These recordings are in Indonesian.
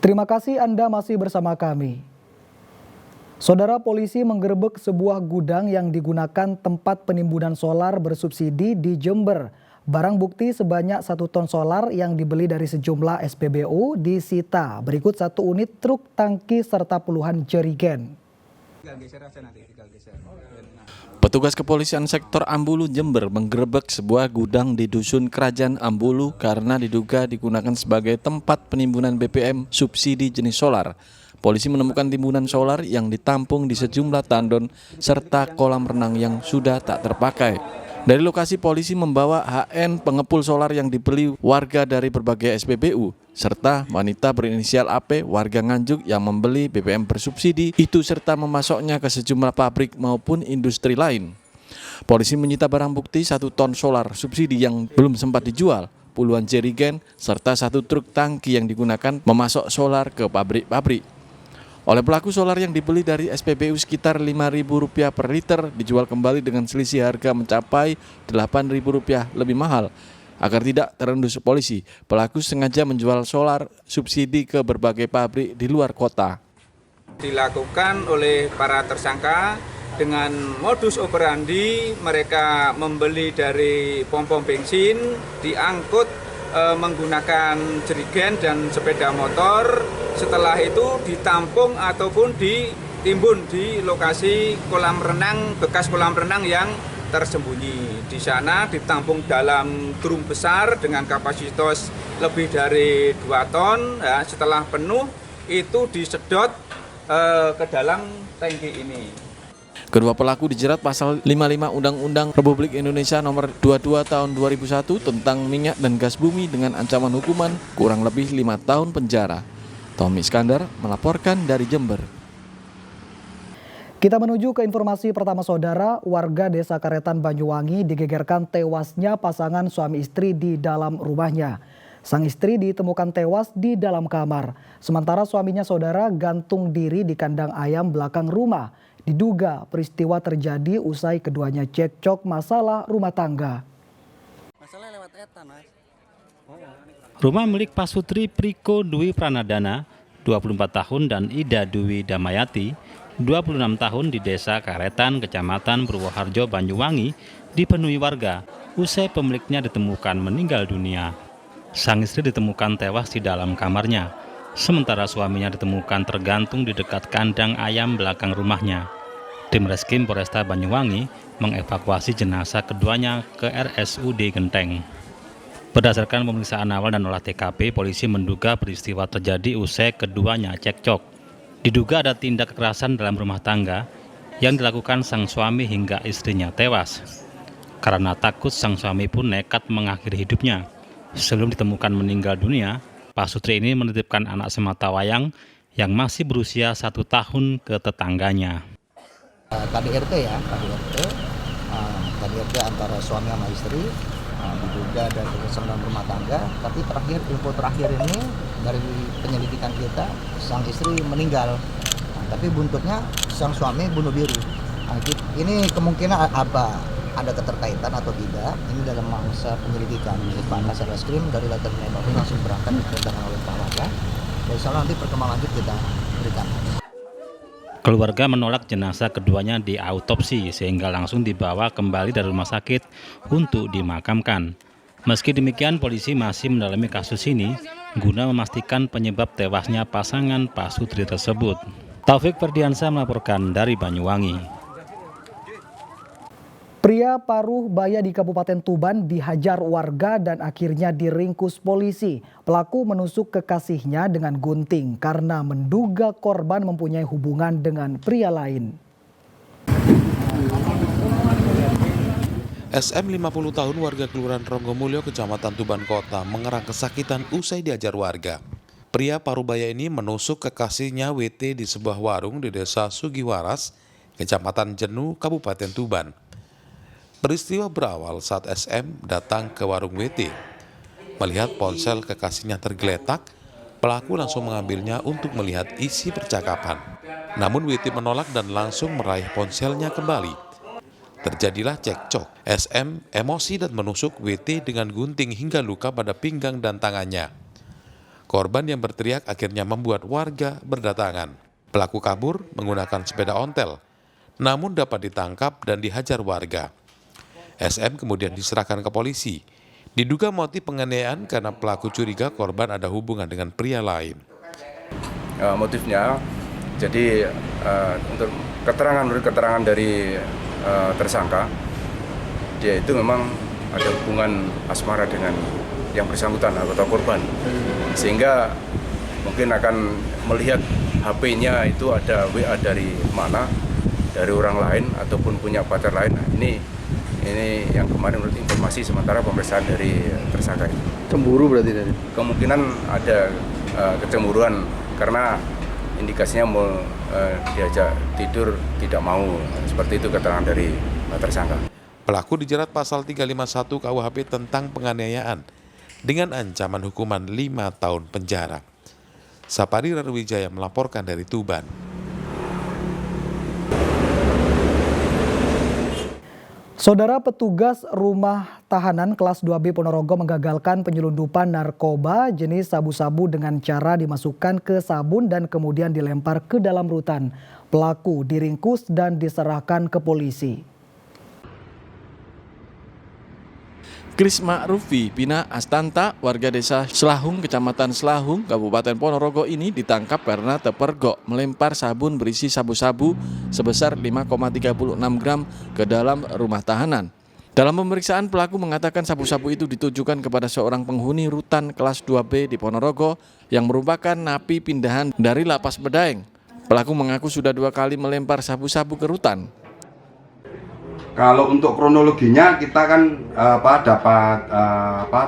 Terima kasih Anda masih bersama kami. Saudara, polisi menggerebek sebuah gudang yang digunakan tempat penimbunan solar bersubsidi di Jember. Barang bukti sebanyak 1 ton solar yang dibeli dari sejumlah SPBU disita. Berikut 1 unit truk tangki serta puluhan jerigen. Petugas kepolisian sektor Ambulu Jember menggerebek sebuah gudang di Dusun Kerajaan Ambulu karena diduga digunakan sebagai tempat penimbunan BBM subsidi jenis solar. Polisi menemukan timbunan solar yang ditampung di sejumlah tandon serta kolam renang yang sudah tak terpakai. Dari lokasi polisi membawa HN pengepul solar yang dibeli warga dari berbagai SPBU serta wanita berinisial AP warga Nganjuk yang membeli BBM bersubsidi itu serta memasoknya ke sejumlah pabrik maupun industri lain. Polisi menyita barang bukti 1 ton solar subsidi yang belum sempat dijual, puluhan jerigen serta 1 truk tangki yang digunakan memasok solar ke pabrik-pabrik. Oleh pelaku, solar yang dibeli dari SPBU sekitar Rp5.000 per liter dijual kembali dengan selisih harga mencapai Rp8.000 lebih mahal. Agar tidak terendus polisi, pelaku sengaja menjual solar subsidi ke berbagai pabrik di luar kota. Dilakukan oleh para tersangka dengan modus operandi mereka membeli dari pom-pom bensin, diangkut menggunakan jerigen dan sepeda motor. Setelah itu ditampung ataupun ditimbun di lokasi kolam renang, bekas kolam renang yang tersembunyi. Di sana ditampung dalam drum besar dengan kapasitas lebih dari 2 ton. Ya, setelah penuh itu disedot ke dalam tangki ini. Kedua pelaku dijerat pasal 55 Undang-Undang Republik Indonesia Nomor 22 Tahun 2001 tentang minyak dan gas bumi dengan ancaman hukuman kurang lebih 5 tahun penjara. Tommy Iskandar melaporkan dari Jember. Kita menuju ke informasi pertama, saudara. Warga Desa Karetan Banyuwangi digegerkan tewasnya pasangan suami istri di dalam rumahnya. Sang istri ditemukan tewas di dalam kamar. Sementara suaminya, saudara, gantung diri di kandang ayam belakang rumah. Diduga peristiwa terjadi usai keduanya cekcok masalah rumah tangga. Rumah milik Pasutri Priko Dwi Pranadana, 24 tahun, dan Ida Dwi Damayati, 26 tahun di Desa Karetan, Kecamatan Purwoharjo, Banyuwangi, dipenuhi warga usai pemiliknya ditemukan meninggal dunia. Sang istri ditemukan tewas di dalam kamarnya, sementara suaminya ditemukan tergantung di dekat kandang ayam belakang rumahnya. Tim Reskrim Polresta Banyuwangi mengevakuasi jenazah keduanya ke RSUD Genteng. Berdasarkan pemeriksaan awal dan olah TKP, polisi menduga peristiwa terjadi usai keduanya cekcok. Diduga ada tindak kekerasan dalam rumah tangga yang dilakukan sang suami hingga istrinya tewas. Karena takut, sang suami pun nekat mengakhiri hidupnya. Sebelum ditemukan meninggal dunia, Pasutri ini menitipkan anak sematawayang yang masih berusia 1 tahun ke tetangganya. KDRT antara suami sama istri, diduga ada kekerasan dalam rumah tangga. Tapi info terakhir ini dari penyelidikan kita, sang istri meninggal. Tapi buntutnya sang suami bunuh diri. Ini kemungkinan ada keterkaitan atau tidak, ini dalam masa penyelidikan. Pak Kasar Reskrim dari Letterman langsung berangkat diperintahkan oleh Pak Waka. Insya Allah nanti perkembangan lanjut kita berikan. Keluarga menolak jenazah keduanya diautopsi sehingga langsung dibawa kembali dari rumah sakit untuk dimakamkan. Meski demikian, polisi masih mendalami kasus ini guna memastikan penyebab tewasnya pasangan Pasutri tersebut. Taufik Ferdiansyah melaporkan dari Banyuwangi. Pria paruh baya di Kabupaten Tuban dihajar warga dan akhirnya diringkus polisi. Pelaku menusuk kekasihnya dengan gunting karena menduga korban mempunyai hubungan dengan pria lain. SM 50 tahun warga Kelurahan Ronggomulyo, Kecamatan Tuban Kota mengerang kesakitan usai dihajar warga. Pria parubaya ini menusuk kekasihnya WT di sebuah warung di Desa Sugiwaras, Kecamatan Jenu, Kabupaten Tuban. Peristiwa berawal saat SM datang ke warung WT. Melihat ponsel kekasihnya tergeletak, pelaku langsung mengambilnya untuk melihat isi percakapan. Namun WT menolak dan langsung meraih ponselnya kembali. Terjadilah cekcok. SM emosi dan menusuk WT dengan gunting hingga luka pada pinggang dan tangannya. Korban yang berteriak akhirnya membuat warga berdatangan. Pelaku kabur menggunakan sepeda ontel, namun dapat ditangkap dan dihajar warga. SM kemudian diserahkan ke polisi. Diduga motif penganiayaan karena pelaku curiga korban ada hubungan dengan pria lain. Motifnya, jadi untuk menurut keterangan dari tersangka, dia itu memang ada hubungan asmara dengan yang bersangkutan atau korban, sehingga mungkin akan melihat HP-nya itu ada WA dari mana, dari orang lain ataupun punya pacar lain. Nah, ini yang kemarin menurut informasi sementara pemeriksaan dari tersangka itu. Cemburu berarti dari? Kemungkinan ada kecemburuan karena indikasinya mau diajak tidur tidak mau, seperti itu keterangan dari tersangka. Pelaku dijerat pasal 351 KUHP tentang penganiayaan dengan ancaman hukuman 5 tahun penjara. Sapari Rarwijaya melaporkan dari Tuban. Saudara, petugas rumah tahanan kelas 2B Ponorogo menggagalkan penyelundupan narkoba jenis sabu-sabu dengan cara dimasukkan ke sabun dan kemudian dilempar ke dalam rutan. Pelaku diringkus dan diserahkan ke polisi. Krisma Rufi Pina Astanta, warga desa Selahung, Kecamatan Selahung, Kabupaten Ponorogo ini ditangkap karena terpergok melempar sabun berisi sabu-sabu sebesar 5,36 gram ke dalam rumah tahanan. Dalam pemeriksaan, pelaku mengatakan sabu-sabu itu ditujukan kepada seorang penghuni rutan kelas 2B di Ponorogo yang merupakan napi pindahan dari Lapas Medaeng. Pelaku mengaku sudah 2 kali melempar sabu-sabu ke rutan. Kalau untuk kronologinya kita kan dapat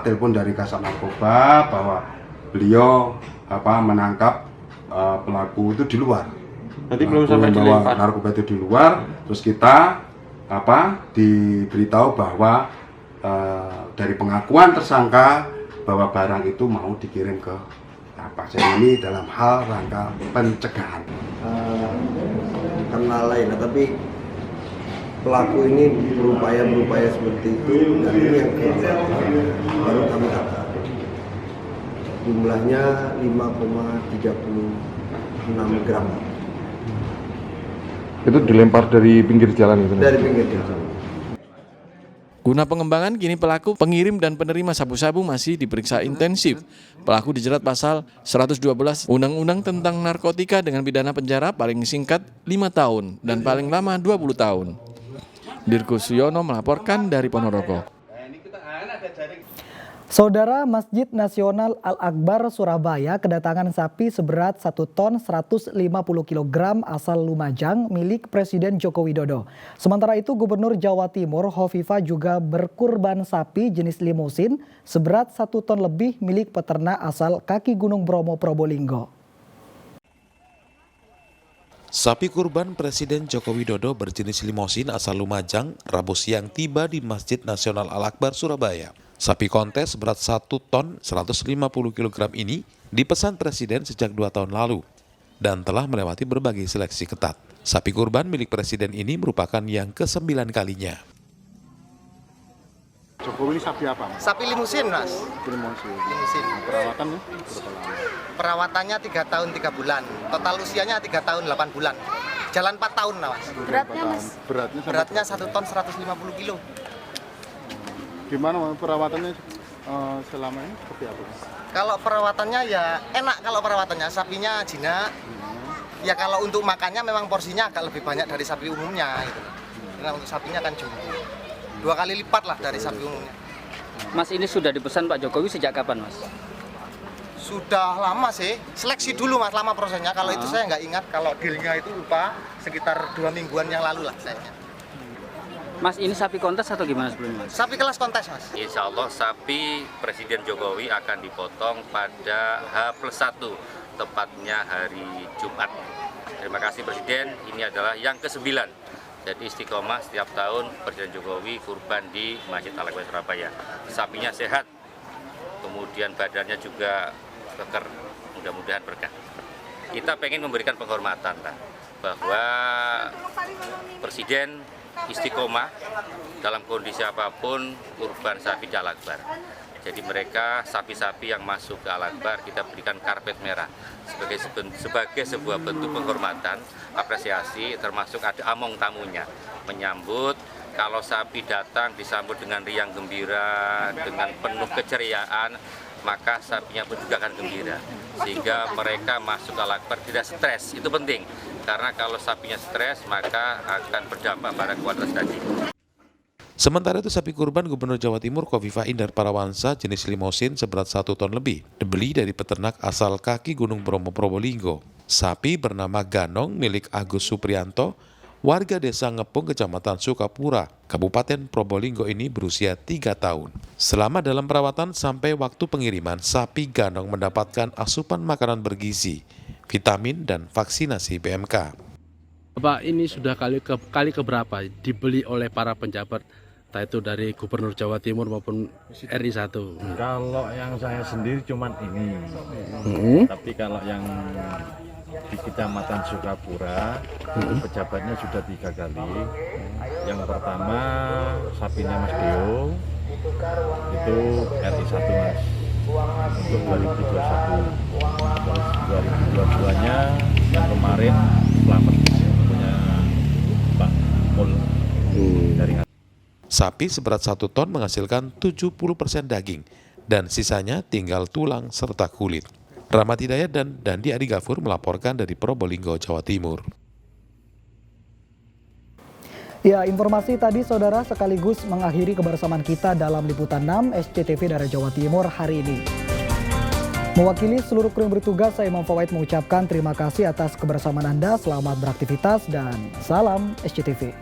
telepon dari Kasat Narkoba bahwa beliau menangkap pelaku itu di luar. Berarti belum sampai dilempar. Narkoba itu di luar, terus kita diberitahu bahwa dari pengakuan tersangka bahwa barang itu mau dikirim ke lapas. Ini dalam hal rangka pencegahan. Karena lain, tapi pelaku ini berupaya seperti itu, dan ini yang baru kami tangkap. Jumlahnya 5,36 gram. Itu dilempar dari pinggir jalan itu? Dari pinggir jalan. Guna pengembangan, kini pelaku pengirim dan penerima sabu-sabu masih diperiksa intensif. Pelaku dijerat pasal 112 Undang-Undang tentang Narkotika dengan pidana penjara paling singkat 5 tahun dan paling lama 20 tahun. Dirko Suyono melaporkan dari Ponorogo. Saudara, Masjid Nasional Al-Akbar Surabaya kedatangan sapi seberat 1 ton 150 kg asal Lumajang milik Presiden Joko Widodo. Sementara itu, Gubernur Jawa Timur Hovifah juga berkurban sapi jenis limusin seberat 1 ton lebih milik peternak asal Kaki Gunung Bromo, Probolinggo. Sapi kurban Presiden Joko Widodo berjenis limosin asal Lumajang Rabu siang tiba di Masjid Nasional Al-Akbar Surabaya. Sapi kontes berat 1 ton 150 kg ini dipesan Presiden sejak 2 tahun lalu dan telah melewati berbagai seleksi ketat. Sapi kurban milik Presiden ini merupakan yang ke-9 kalinya. Jokowi ini sapi apa? Mas? Sapi limusin, Mas. Limusin. Perawatannya berapa lama? Perawatannya 3 tahun 3 bulan. Total usianya 3 tahun 8 bulan. Jalan 4 tahun, Mas. Beratnya, Mas? Beratnya 1 ton 150 kilo. Gimana perawatannya selama ini seperti apa, Mas? Kalau perawatannya ya enak, kalau perawatannya sapinya jinak. Ya kalau untuk makannya memang porsinya agak lebih banyak dari sapi umumnya gitu. Karena untuk sapinya kan jumbo. 2 kali lipat lah dari sapi umumnya. Mas, ini sudah dipesan Pak Jokowi sejak kapan, Mas? Sudah lama sih, seleksi dulu Mas, lama prosesnya. Kalau itu saya nggak ingat, kalau dealnya itu lupa, sekitar 2 mingguan yang lalu lah saya. Mas, ini sapi kontes atau gimana sebelumnya, Mas? Sapi kelas kontes, Mas. Insya Allah sapi Presiden Jokowi akan dipotong pada H+1, tepatnya hari Jumat. Terima kasih Presiden, ini adalah yang ke-9. Jadi istiqomah setiap tahun Presiden Jokowi kurban di Masjid Al-Akbar Surabaya. Sapinya sehat, kemudian badannya juga keker, mudah-mudahan berkah. Kita pengen memberikan penghormatan bahwa Presiden istiqomah dalam kondisi apapun kurban sapi di Al-Akbar. Jadi mereka sapi-sapi yang masuk ke Al-Akbar kita berikan karpet merah sebagai sebuah bentuk penghormatan, apresiasi, termasuk ada among tamunya menyambut. Kalau sapi datang disambut dengan riang gembira, dengan penuh keceriaan, maka sapinya pun juga akan gembira. Sehingga mereka masuk ke Al-Akbar tidak stres, itu penting. Karena kalau sapinya stres, maka akan berdampak pada kualitas daging. Sementara itu sapi kurban Gubernur Jawa Timur Khofifah Indar Parawansa jenis limosin seberat 1 ton lebih dibeli dari peternak asal kaki Gunung Bromo Probolinggo. Sapi bernama Ganong milik Agus Suprianto, warga desa Ngepung Kecamatan Sukapura, Kabupaten Probolinggo ini berusia 3 tahun. Selama dalam perawatan sampai waktu pengiriman, sapi Ganong mendapatkan asupan makanan bergizi, vitamin dan vaksinasi PMK. Pak, ini sudah kali keberapa dibeli oleh para penjabat, entah itu dari Gubernur Jawa Timur maupun RI1? Kalau yang saya sendiri cuman ini, tapi kalau yang di Kecamatan Sukapura, pejabatnya sudah 3 kali. Yang pertama sapinya Mas Deo, itu RI1 Mas, untuk 2021. Terus 2022-nya yang kemarin Selamat punya Pak Mul dari Sapi seberat 1 ton menghasilkan 70% daging dan sisanya tinggal tulang serta kulit. Rahmat Hidayat dan Dandi Adi Gafur melaporkan dari Probolinggo, Jawa Timur. Ya, informasi tadi saudara sekaligus mengakhiri kebersamaan kita dalam Liputan 6 SCTV dari Jawa Timur hari ini. Mewakili seluruh kru yang bertugas, saya Imam Fawaid mengucapkan terima kasih atas kebersamaan Anda, selamat beraktivitas dan salam SCTV.